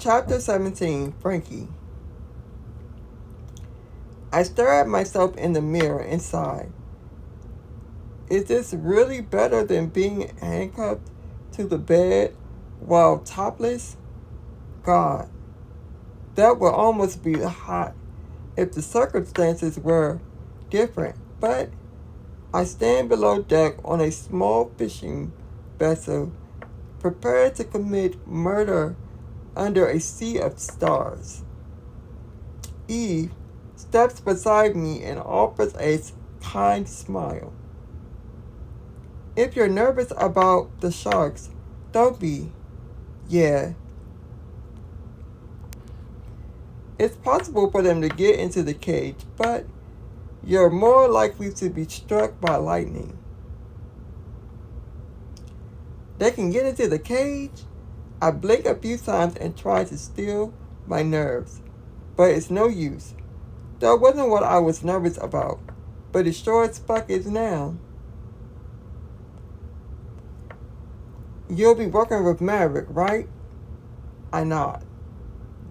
Chapter 17, Frankie. I stare at myself in the mirror and sigh. Is this really better than being handcuffed to the bed while topless? God, that would almost be hot if the circumstances were different. But I stand below deck on a small fishing vessel, prepared to commit murder under a sea of stars. Eve steps beside me and offers a kind smile. If you're nervous about the sharks, don't be. Yeah, it's possible for them to get into the cage, but you're more likely to be struck by lightning. They can get into the cage? I blink a few times and try to still my nerves, but it's no use. That wasn't what I was nervous about, but it sure as fuck is now. You'll be working with Maverick, right? I nod.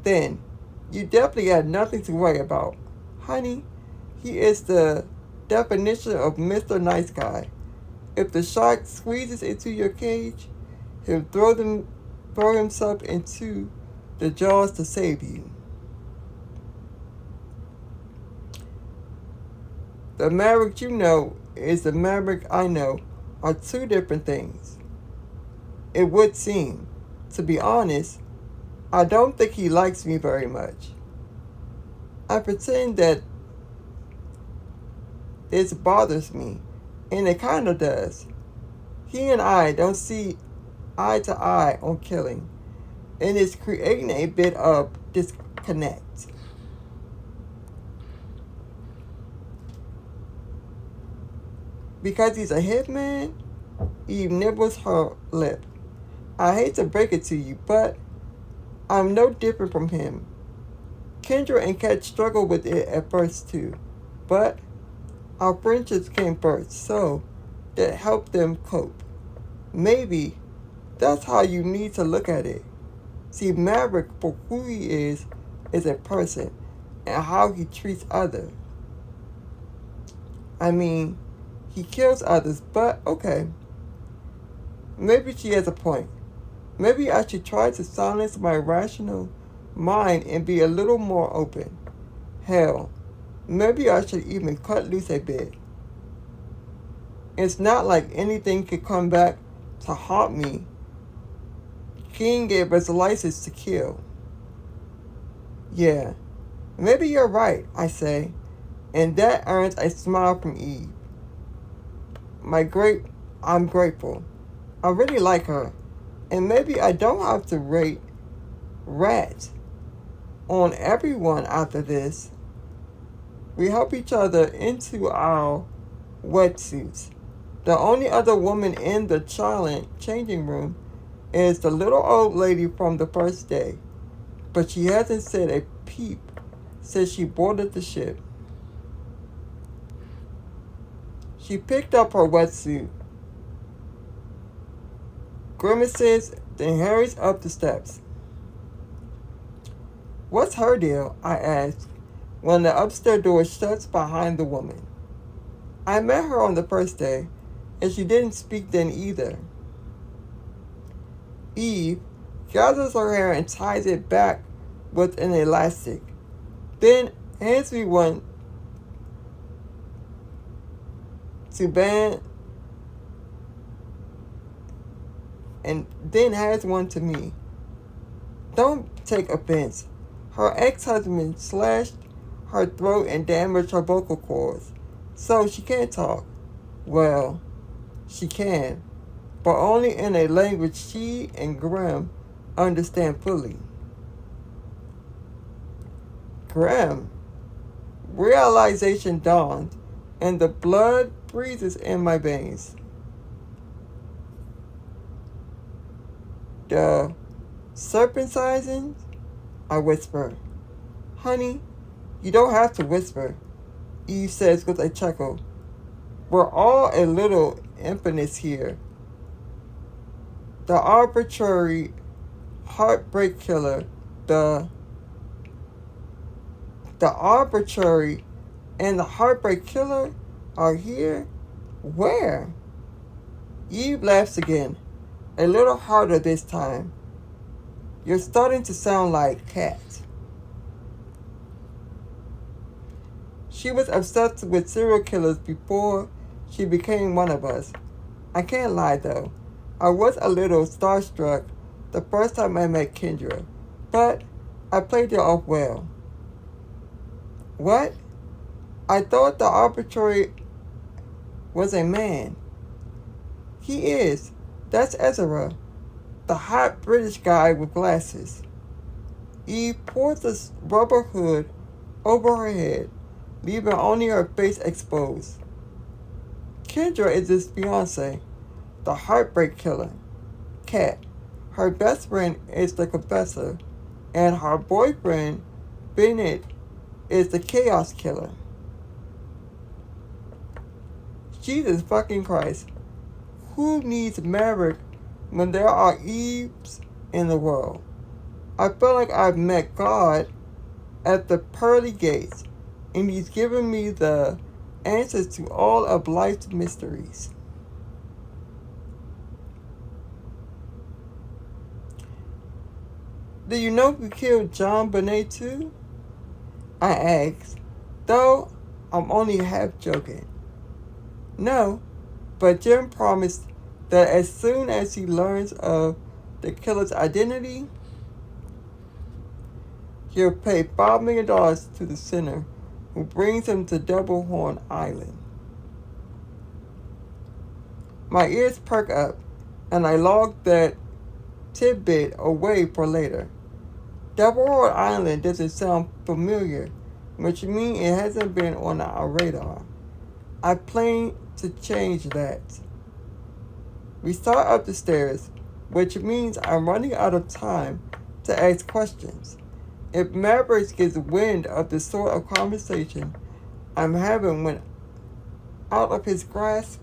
Then, you definitely had nothing to worry about. Honey, he is the definition of Mr. Nice Guy. If the shark squeezes into your cage, he'll throw himself into the jaws to save you. The Maverick you know is the Maverick I know are two different things. It would seem. To be honest, I don't think he likes me very much. I pretend that this bothers me, and it kinda does. He and I don't see eye to eye on killing, and it's creating a bit of disconnect. Because he's a hitman? Eve nibbles her lip. I hate to break it to you, but I'm no different from him. Kendra and Kat struggled with it at first too, but our friendships came first, so that helped them cope. Maybe that's how you need to look at it. See Maverick for who he is a person and how he treats others. I mean, he kills others, but okay. Maybe she has a point. Maybe I should try to silence my rational mind and be a little more open. Hell, maybe I should even cut loose a bit. It's not like anything could come back to haunt me. King gave us a license to kill. Yeah, maybe you're right, I say, and that earns a smile from Eve. I'm grateful. I really like her. And maybe I don't have to rate rat on everyone after this. We help each other into our wetsuits. The only other woman in the changing room is the little old lady from the first day, but she hasn't said a peep since she boarded the ship. She picked up her wetsuit, grimaces, then hurries up the steps. What's her deal? I ask, when the upstairs door shuts behind the woman. I met her on the first day, and she didn't speak then either. Eve gathers her hair and ties it back with an elastic, then hands me one to band and then has one to me. Don't take offense. Her ex-husband slashed her throat and damaged her vocal cords, so she can't talk. Well, she can, but only in a language she and Graham understand fully. Graham. Realization dawned, and the blood freezes in my veins. The circumcision? I whisper. Honey, you don't have to whisper, Eve says with a chuckle. We're all a little infamous here. The arbitrary heartbreak killer the arbitrary and the heartbreak killer are here? Where? Eve laughs again, a little harder this time. You're starting to sound like Kat. She was obsessed with serial killers before she became one of us. I can't lie though. I was a little starstruck the first time I met Kendra, but I played it off well. What? I thought the arbitrary was a man. He is. That's Ezra, the hot British guy with glasses. Eve pulls the rubber hood over her head, leaving only her face exposed. Kendra is his fiancée, the heartbreak killer, Kat. Her best friend is the confessor, and her boyfriend, Bennett, is the chaos killer. Jesus fucking Christ. Who needs Maverick when there are Eves in the world? I feel like I've met God at the pearly gates, and he's given me the answers to all of life's mysteries. Do you know who killed JonBenét too? I asked, though I'm only half joking. No, but Jim promised that as soon as he learns of the killer's identity, he'll pay $5 million to the sinner who brings him to Double Horn Island. My ears perk up, and I log that tidbit away for later. Double Horn Island doesn't sound familiar, which means it hasn't been on our radar. I plan to change that. We start up the stairs, which means I'm running out of time to ask questions. If Maverick gets wind of the sort of conversation I'm having when out of his grasp,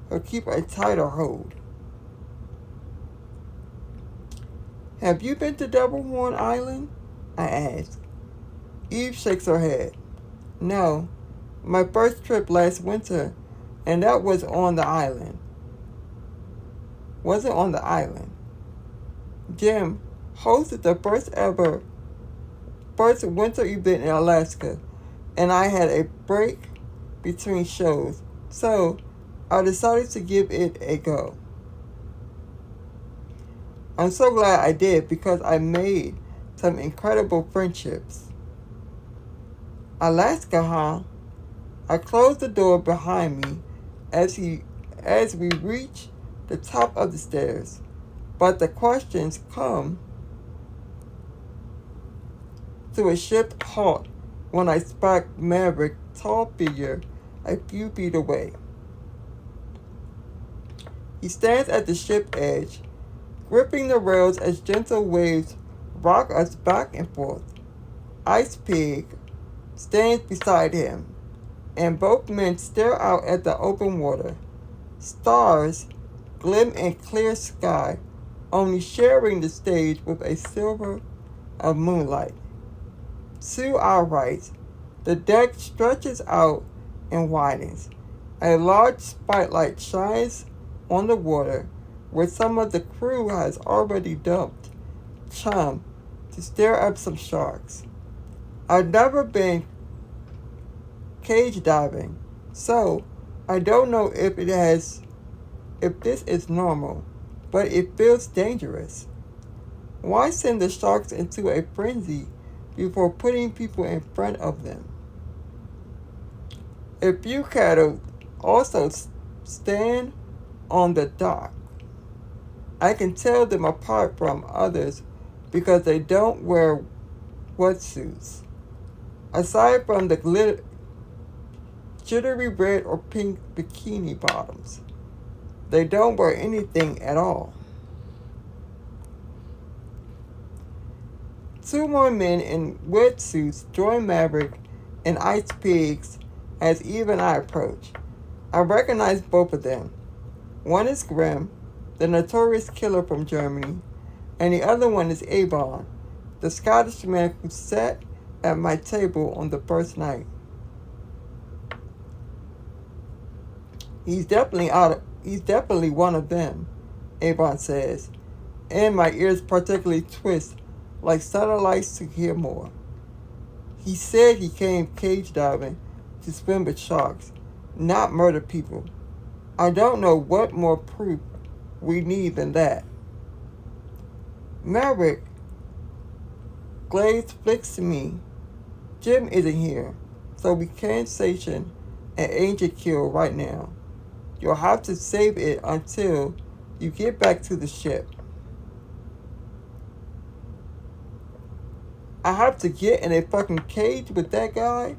he'll keep a tighter hold. Have you been to Double Horn Island? I ask. Eve shakes her head. No, my first trip last winter, and that was on the island. Wasn't on the island. Jim hosted the first winter event in Alaska, and I had a break between shows, so I decided to give it a go. I'm so glad I did because I made some incredible friendships. Alaska, huh? I closed the door behind me as we reach the top of the stairs, but the questions come to a shift halt when I spot Maverick's tall figure a few feet away. He stands at the ship edge, gripping the rails as gentle waves rock us back and forth. Ice Pig stands beside him, and both men stare out at the open water. Stars gleam in clear sky, only sharing the stage with a silver of moonlight. To our right, the deck stretches out and widens. A large spotlight shines on the water, where some of the crew has already dumped chum to stir up some sharks. I've never been cage diving, so I don't know if this is normal, but it feels dangerous. Why send the sharks into a frenzy before putting people in front of them? A few cattle also stand on the dock. I can tell them apart from others because they don't wear wetsuits. Aside from the jittery red or pink bikini bottoms, they don't wear anything at all. Two more men in wetsuits join Maverick and Ice Pigs as Eve and I approach. I recognize both of them. One is Grimm, the notorious killer from Germany, and the other one is Avon, the Scottish man who sat at my table on the first night. He's definitely one of them, Avon says, and my ears particularly twist like satellites to hear more. He said he came cage diving to swim with sharks, not murder people. I don't know what more proof we need than that. Maverick Glaze flicks to me. Jim isn't here, so we can't station an Angel Kill right now. You'll have to save it until you get back to the ship. I have to get in a fucking cage with that guy?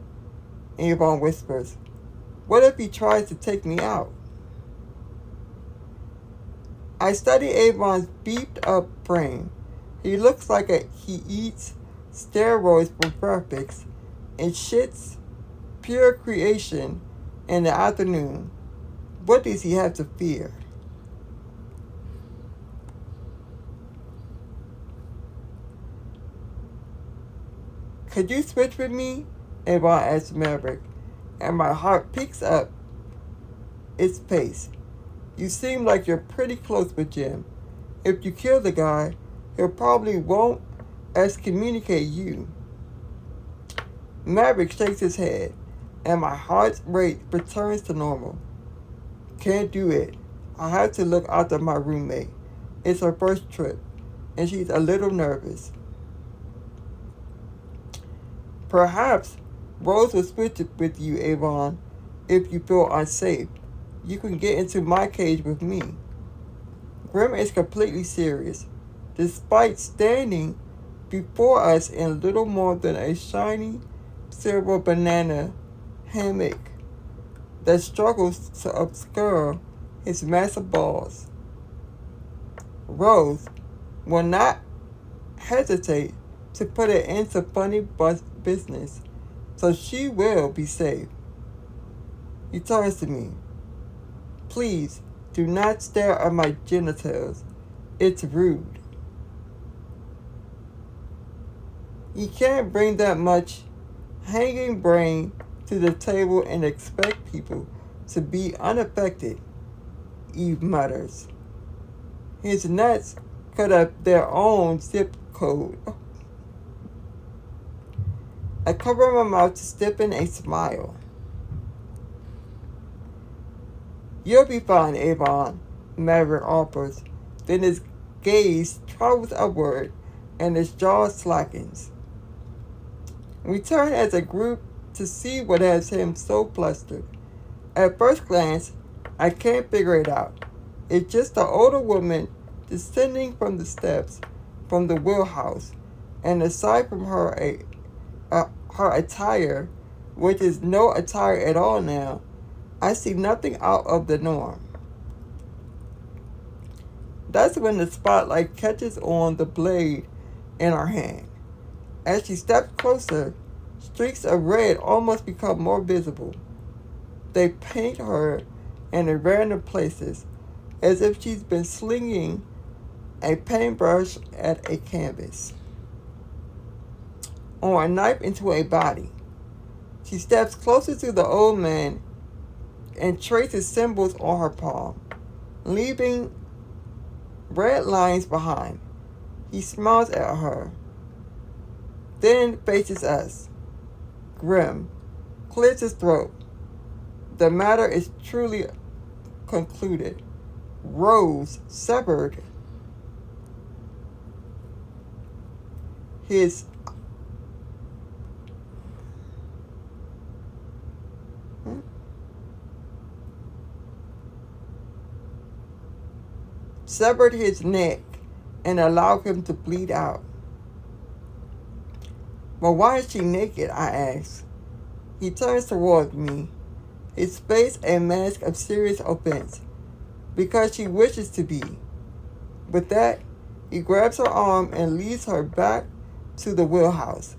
Avon whispers. What if he tries to take me out? I study Avon's beefed up frame. He looks like he eats steroids for breakfast and shits pure creation in the afternoon. What does he have to fear? Could you switch with me? Avon asks Maverick, and my heart picks up its pace. You seem like you're pretty close with Jim. If you kill the guy, he probably won't excommunicate you. Maverick shakes his head, and my heart rate returns to normal. Can't do it. I have to look after my roommate. It's her first trip, and she's a little nervous. Perhaps Rose will switch with you, Avon. If you feel unsafe, you can get into my cage with me. Grim is completely serious, despite standing before us in little more than a shiny silver banana hammock that struggles to obscure his massive balls. Rose will not hesitate to put it into funny business, so she will be safe. He turns to me. Please do not stare at my genitals. It's rude. You can't bring that much hanging brain to the table and expect people to be unaffected, Eve mutters. His nuts could have their own zip code. I cover my mouth to stiffen a smile. You'll be fine, Avon, Maverick offers. Then his gaze travels upward and his jaw slackens. We turn as a group to see what has him so flustered. At first glance, I can't figure it out. It's just an older woman descending from the steps from the wheelhouse, and aside from her attire, which is no attire at all now, I see nothing out of the norm. That's when the spotlight catches on the blade in her hand. As she steps closer, streaks of red almost become more visible. They paint her in random places, as if she's been slinging a paintbrush at a canvas. Or a knife into a body. She steps closer to the old man and traces symbols on her palm, leaving red lines behind. He smiles at her, then faces us. Grim clears his throat. The matter is truly concluded. Rose severed his neck and allowed him to bleed out. But why is she naked? I ask. He turns toward me, his face a mask of serious offense, because she wishes to be. With that, he grabs her arm and leads her back to the wheelhouse.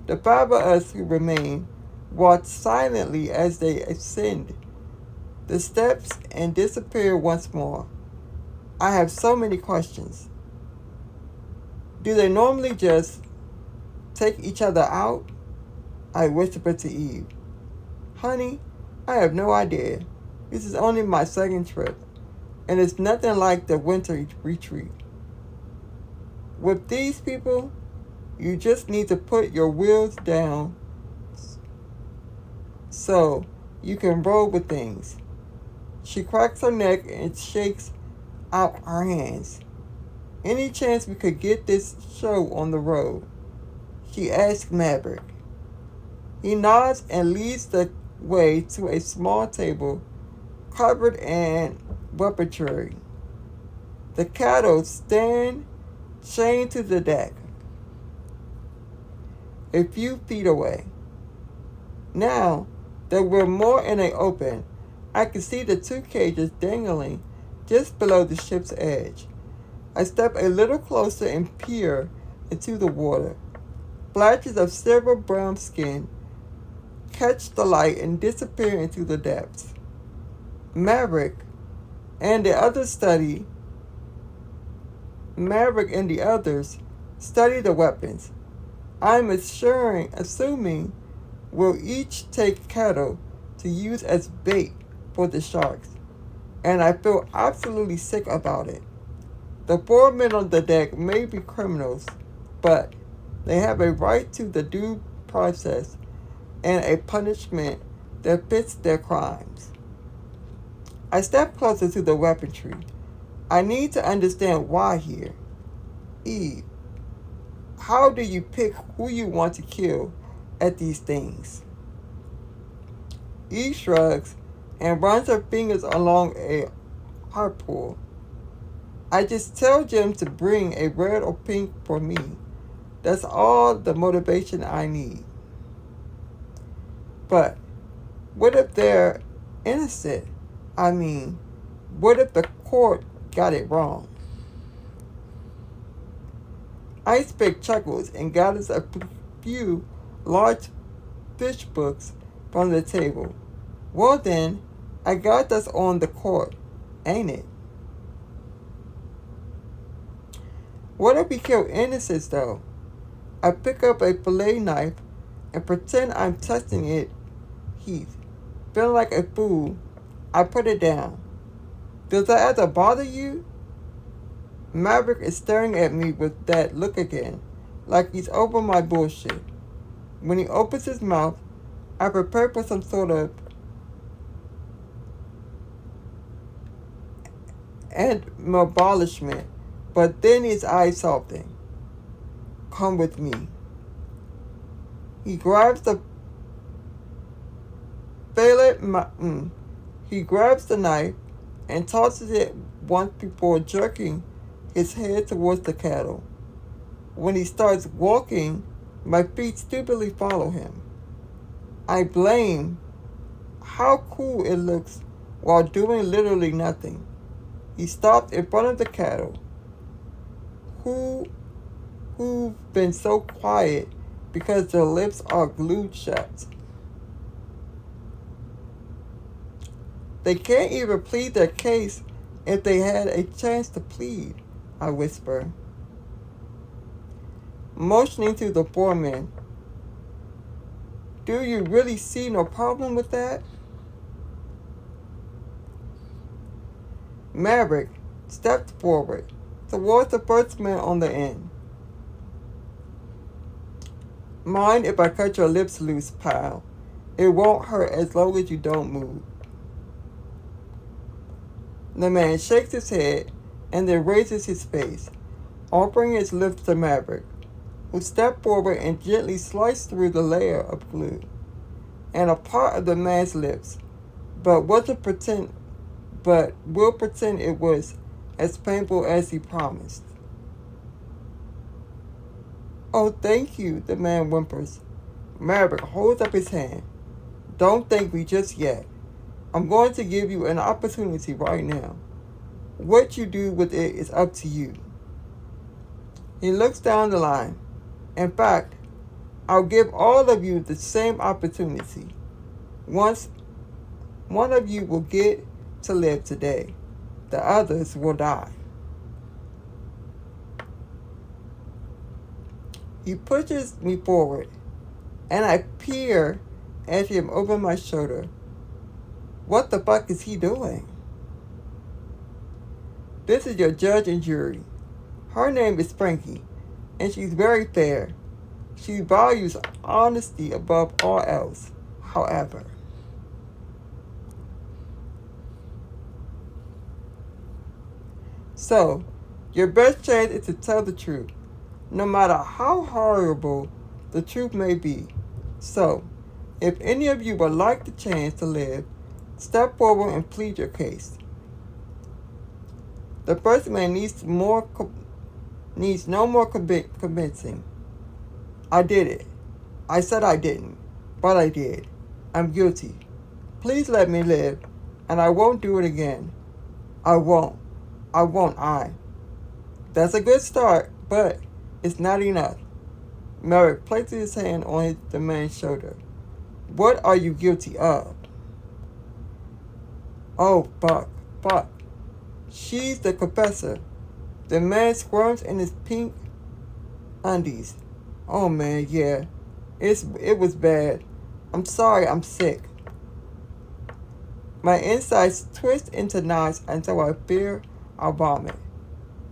The five of us who remain watch silently as they ascend the steps and disappear once more. I have so many questions. Do they normally just take each other out? I whispered to Eve. Honey, I have no idea. This is only my second trip, and it's nothing like the winter retreat. With these people, you just need to put your wheels down so you can roll with things. She cracks her neck and shakes out her hands. Any chance we could get this show on the road? She asks Maverick. He nods and leads the way to a small table covered in weaponry. The cattle stand chained to the deck, a few feet away. Now that we're more in the open, I can see the two cages dangling just below the ship's edge. I step a little closer and peer into the water. Flashes of silver brown skin catch the light and disappear into the depths. Maverick and the others study the weapons. I'm assuming we'll each take cattle to use as bait for the sharks, and I feel absolutely sick about it. The 4 men on the deck may be criminals, but they have a right to the due process and a punishment that fits their crimes. I step closer to the weaponry. I need to understand why here. Eve, how do you pick who you want to kill at these things? Eve shrugs and runs her fingers along a harpoon. I just tell Jim to bring a red or pink for me. That's all the motivation I need. But what if they're innocent? I mean, what if the court got it wrong? Icepick chuckles and gathers a few large fish books from the table. Well then, I got us on the court, ain't it? What if we kill innocents though? I pick up a fillet knife and pretend I'm testing it. Heath, feeling like a fool, I put it down. Does that ever bother you? Maverick is staring at me with that look again, like he's over my bullshit. When he opens his mouth, I prepare for some sort of abolishment, but then his eyes soften. Come with me. He grabs the knife and tosses it once before jerking his head towards the cattle. When he starts walking, my feet stupidly follow him. I blame how cool it looks while doing literally nothing. He stopped in front of the cattle, who've been so quiet because their lips are glued shut. They can't even plead their case if they had a chance to plead, I whisper, motioning to the 4 men. Do you really see no problem with that? Maverick stepped forward towards the first man on the end. Mind if I cut your lips loose, pal? It won't hurt as long as you don't move. The man shakes his head and then raises his face, offering his lips to Maverick, who stepped forward and gently sliced through the layer of glue and a part of the man's lips, but will pretend it was as painful as he promised. Oh, thank you, the man whimpers. Maverick holds up his hand. Don't thank me just yet. I'm going to give you an opportunity right now. What you do with it is up to you. He looks down the line. In fact, I'll give all of you the same opportunity. Once one of you will get to live today, the others will die. He pushes me forward, and I peer at him over my shoulder. What the fuck is he doing? This is your judge and jury. Her name is Frankie, and she's very fair. She values honesty above all else. However, so your best chance is to tell the truth, no matter how horrible the truth may be. So, if any of you would like the chance to live, step forward and plead your case. The first man needs no more convincing. I did it. I said I didn't, but I did. I'm guilty. Please let me live, and I won't do it again. I won't. I. That's a good start, but it's not enough. Merrick places his hand on the man's shoulder. What are you guilty of? Oh, fuck. She's the confessor. The man squirms in his pink undies. Oh man, yeah. It was bad. I'm sorry, I'm sick. My insides twist into knots until I fear I'll vomit.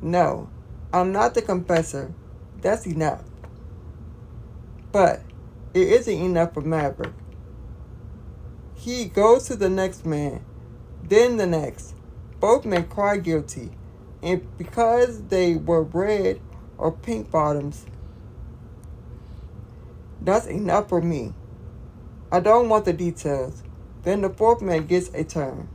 No, I'm not the confessor. That's enough. But it isn't enough for Maverick. He goes to the next man, then the next. Both men cry guilty, and because they were red or pink bottoms, that's enough for me. I don't want the details. Then the fourth man gets a turn.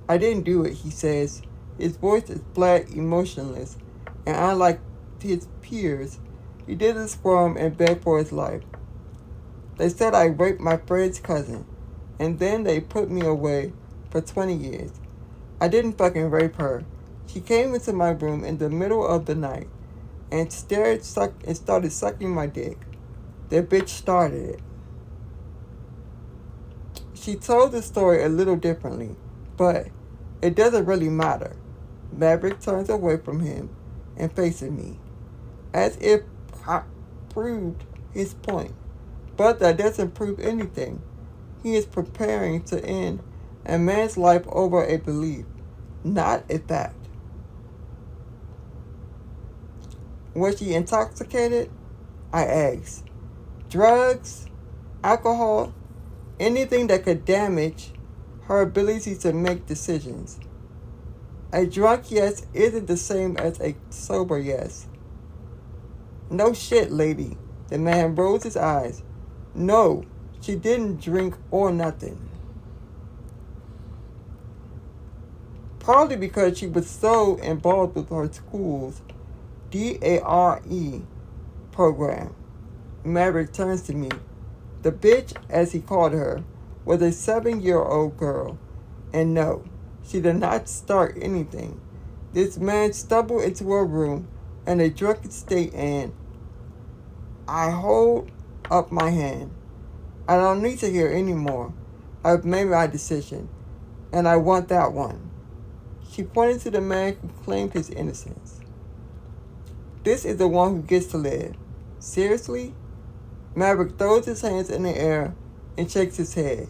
I didn't do it, he says. His voice is flat, emotionless, and unlike his peers, he didn't squirm and beg for his life. They said I raped my friend's cousin, and then they put me away for 20 years. I didn't fucking rape her. She came into my room in the middle of the night and started sucking my dick. That bitch started it. She told the story a little differently, but it doesn't really matter. Maverick turns away from him and faces me, as if proved his point. But that doesn't prove anything. He is preparing to end a man's life over a belief, not a fact. Was she intoxicated? I asked. Drugs? Alcohol? Anything that could damage her ability to make decisions. A drunk yes isn't the same as a sober yes. No shit, lady. The man rolls his eyes. No, she didn't drink or nothing. Probably because she was so involved with her school's DARE program. Maverick turns to me. The bitch, as he called her, was a 7-year-old girl. And no, she did not start anything. This man stumbled into her room in a drunken state and I hold up my hand. I don't need to hear any more. I've made my decision, and I want that one. She pointed to the man who claimed his innocence. This is the one who gets to live. Seriously? Maverick throws his hands in the air and shakes his head.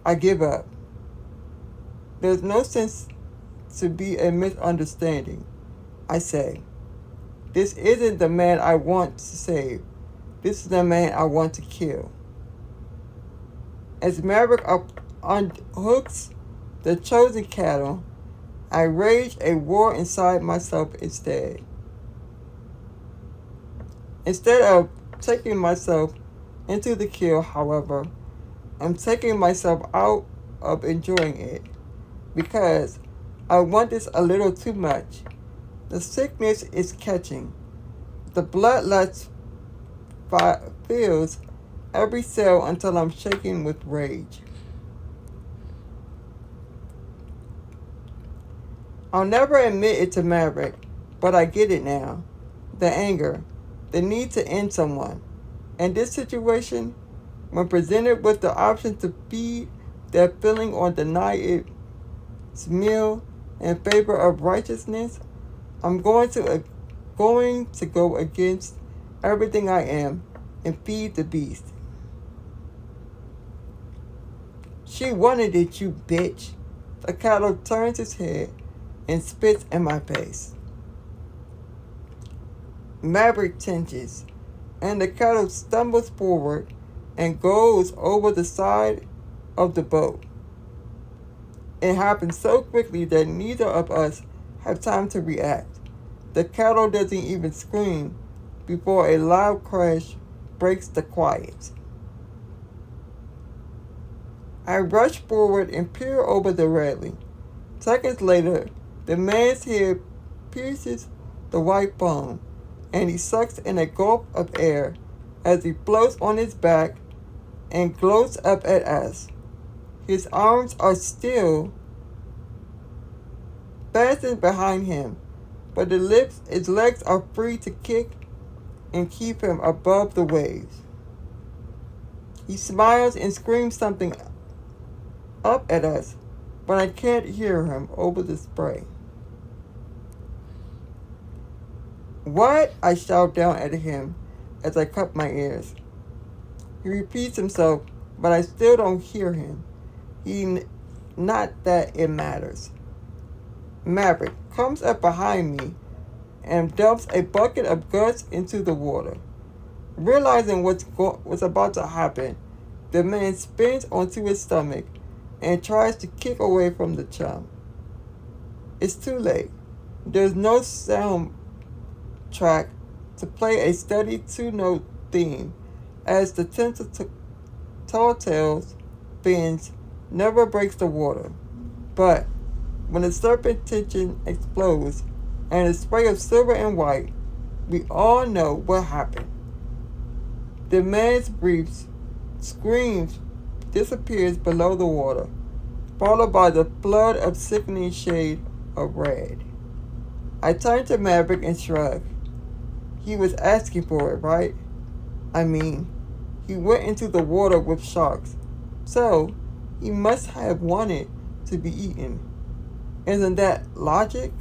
I give up. There's no sense to be a misunderstanding. I say, this isn't the man I want to save. This is the man I want to kill. As Maverick unhooks the chosen cattle, I rage a war inside myself instead. Instead of taking myself into the kill, however, I'm taking myself out of enjoying it because I want this a little too much. The sickness is catching. The bloodlust fills every cell until I'm shaking with rage. I'll never admit it to Maverick, but I get it now. The anger, the need to end someone. In this situation, when presented with the option to feed that feeling or deny its meal in favor of righteousness, I'm going to going to go against everything I am and feed the beast. She wanted it, you bitch. The cattle turns its head and spits in my face. Maverick tinges, and the cattle stumbles forward and goes over the side of the boat. It happens so quickly that neither of us have time to react. The cattle doesn't even scream before a loud crash breaks the quiet. I rush forward and peer over the railing. Seconds later, the man's head pierces the white foam, and he sucks in a gulp of air as he floats on his back and gloats up at us. His arms are still fastened behind him, but his legs are free to kick and keep him above the waves. He smiles and screams something up at us, but I can't hear him over the spray. What? I shout down at him as I cup my ears. He repeats himself, but I still don't hear him. Not that it matters. Maverick comes up behind me and dumps a bucket of guts into the water. Realizing what's about to happen, the man spins onto his stomach and tries to kick away from the chum. It's too late. There's no sound track to play a steady two-note theme, as the tall tales fins never breaks the water. But when the serpent tension explodes and a spray of silver and white, we all know what happened. The man's brief screams disappears below the water, followed by the flood of sickening shade of red. I turn to Maverick and shrug. He was asking for it, right? I mean, he went into the water with sharks, so he must have wanted to be eaten. Isn't that logic?